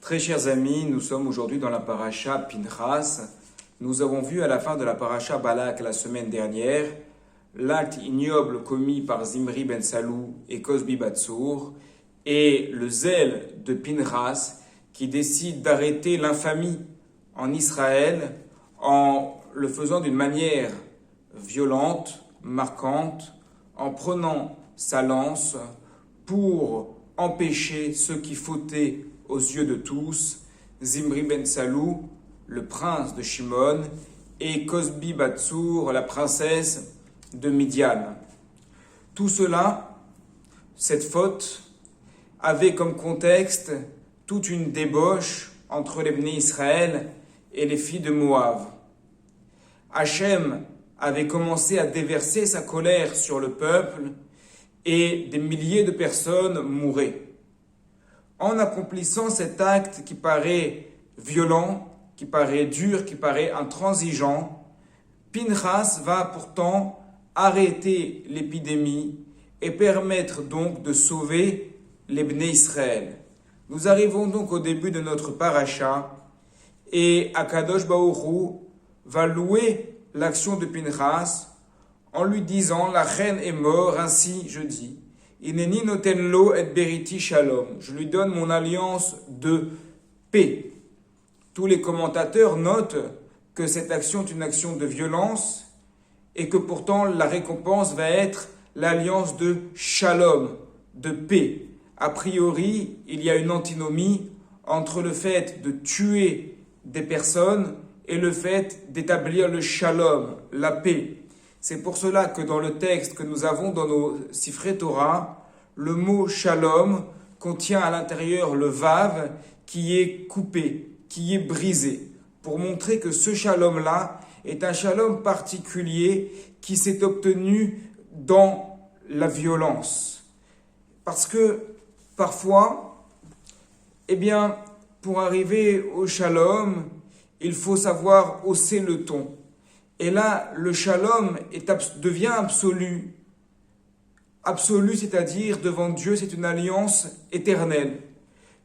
Très chers amis, nous sommes aujourd'hui dans la paracha Pinchas. Nous avons vu à la fin de la paracha Balak la semaine dernière l'acte ignoble commis par Zimri ben Salou et Cosbi Batsour et le zèle de Pinchas qui décide d'arrêter l'infamie en Israël en le faisant d'une manière violente, marquante, en prenant sa lance pour empêcher ceux qui fautaient aux yeux de tous, Zimri ben Salou, le prince de Shimon, et Cosbi Batsour, la princesse de Midian. Tout cela, cette faute, avait comme contexte toute une débauche entre les Bnei Israël et les filles de Moab. Hachem avait commencé à déverser sa colère sur le peuple et des milliers de personnes mouraient. En accomplissant cet acte qui paraît violent, qui paraît dur, qui paraît intransigeant, Pinchas va pourtant arrêter l'épidémie et permettre donc de sauver les Bnei Israël. Nous arrivons donc au début de notre paracha et Akadosh Baruch Hu va louer l'action de Pinchas en lui disant « La reine est morte, ainsi je dis ». Ineni noten lo et beriti shalom. Je lui donne mon alliance de paix. Tous les commentateurs notent que cette action est une action de violence et que pourtant la récompense va être l'alliance de shalom, de paix. A priori, il y a une antinomie entre le fait de tuer des personnes et le fait d'établir le shalom, la paix. C'est pour cela que dans le texte que nous avons dans nos Sifrei Torah, le mot shalom contient à l'intérieur le vav qui est coupé, qui est brisé, pour montrer que ce shalom-là est un shalom particulier qui s'est obtenu dans la violence. Parce que parfois, pour arriver au shalom, il faut savoir hausser le ton. Et là, le shalom devient absolu. Absolu, c'est-à-dire devant Dieu, c'est une alliance éternelle.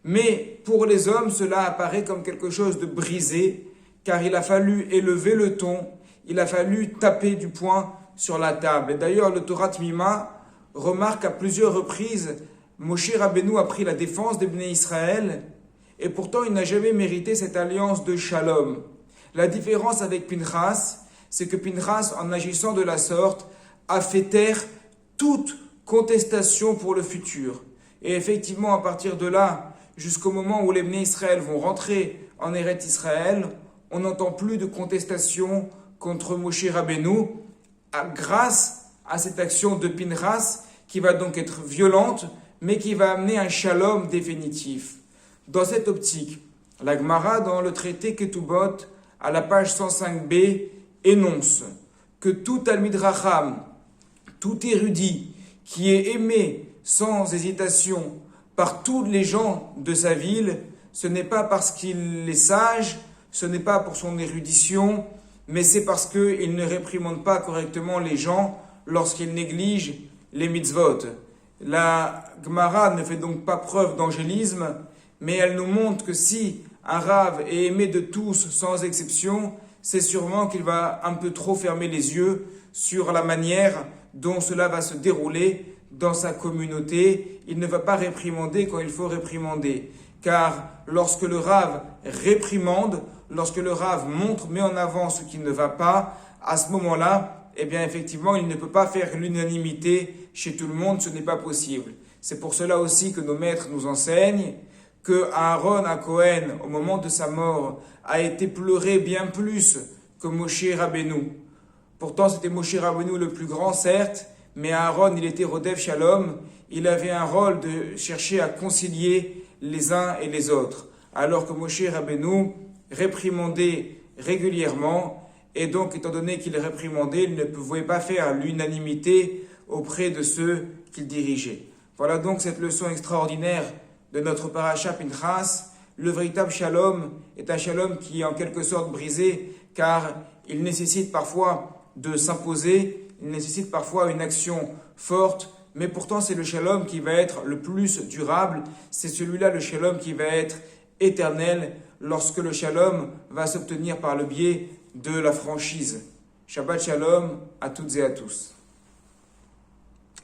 Mais pour les hommes, cela apparaît comme quelque chose de brisé, car il a fallu élever le ton, il a fallu taper du poing sur la table. Et d'ailleurs, le Torah Tmima remarque à plusieurs reprises, Moshe Rabbeinu a pris la défense des Bnei Israël, et pourtant il n'a jamais mérité cette alliance de shalom. La différence avec Pinchas, c'est que Pinchas, en agissant de la sorte, a fait taire toute contestation pour le futur. Et effectivement, à partir de là, jusqu'au moment où les Bnei Israël vont rentrer en Eretz Israël, on n'entend plus de contestation contre Moshe Rabbeinu, grâce à cette action de Pinchas, qui va donc être violente, mais qui va amener un shalom définitif. Dans cette optique, la Gemara, dans le traité Ketubot, à la page 105b, énonce que tout Talmid Racham, tout érudit qui est aimé sans hésitation par tous les gens de sa ville, ce n'est pas parce qu'il est sage, ce n'est pas pour son érudition, mais c'est parce qu'il ne réprimande pas correctement les gens lorsqu'ils négligent les mitzvot. La Gemara ne fait donc pas preuve d'angélisme, mais elle nous montre que si un rave est aimé de tous sans exception, c'est sûrement qu'il va un peu trop fermer les yeux sur la manière dont cela va se dérouler dans sa communauté. Il ne va pas réprimander quand il faut réprimander. Car lorsque le rave réprimande, lorsque le rave met en avant ce qui ne va pas, à ce moment-là, effectivement, il ne peut pas faire l'unanimité chez tout le monde, ce n'est pas possible. C'est pour cela aussi que nos maîtres nous enseignent que Aaron à Cohen, au moment de sa mort, a été pleuré bien plus que Moshe Rabbeinu. Pourtant, c'était Moshe Rabbeinu le plus grand, certes, mais Aaron, il était Rodef Shalom, il avait un rôle de chercher à concilier les uns et les autres, alors que Moshe Rabbeinu réprimandait régulièrement, et donc, étant donné qu'il réprimandait, il ne pouvait pas faire l'unanimité auprès de ceux qu'il dirigeait. Voilà donc cette leçon extraordinaire de notre paracha Pinchas. Le véritable shalom est un shalom qui est en quelque sorte brisé, car il nécessite parfois de s'imposer, il nécessite parfois une action forte, mais pourtant c'est le shalom qui va être le plus durable, c'est celui-là le shalom qui va être éternel lorsque le shalom va s'obtenir par le biais de la franchise. Shabbat shalom à toutes et à tous.